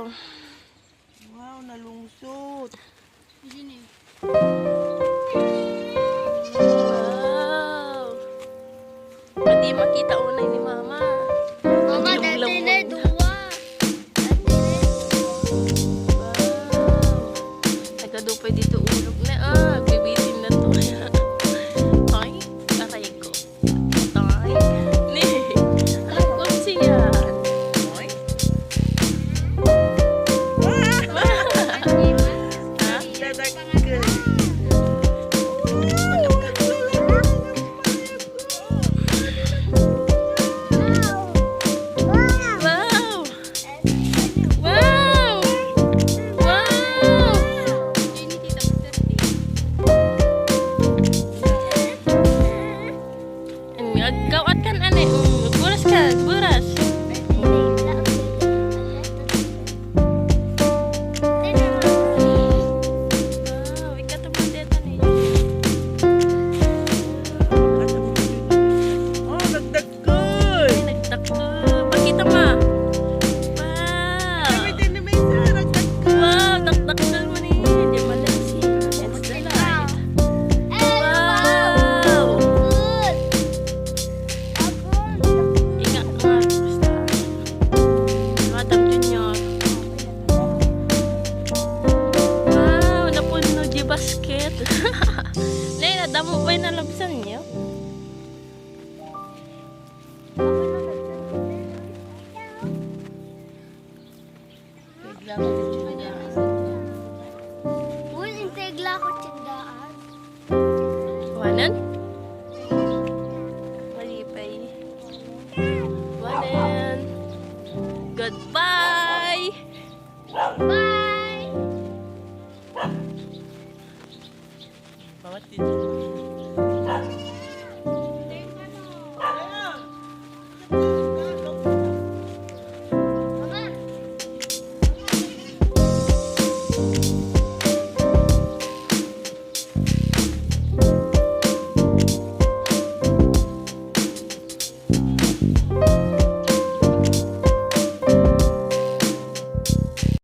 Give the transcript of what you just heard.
Wow, nalungsot. Wow. Pwede makita unay ni Mama. Mama, dati na duwa. Wow. Nagkadupay dito ulog na. Bibitin na to. Ay, aray ko. Ay. Ni. Alam ko siya. Ay. Gawat kan ane, buras ka, buras. Wow, ikat mo dito ni. Oh, nagdagkoy. Ay, nagtako. Pakita ma. Wow. Kami din na may isa, nagdagkoy. Wow, taktakal mo ni. Di malasi. It's the light. Wow. Ingat nga. Basta. Madam Junior. Wow, napuno di basket. Nay, nadamo ba yung nalabsan niyo? Uy, integla ko tindaan. Wanan? Malipay. Wanan. Goodbye! Bye! Bawat dito.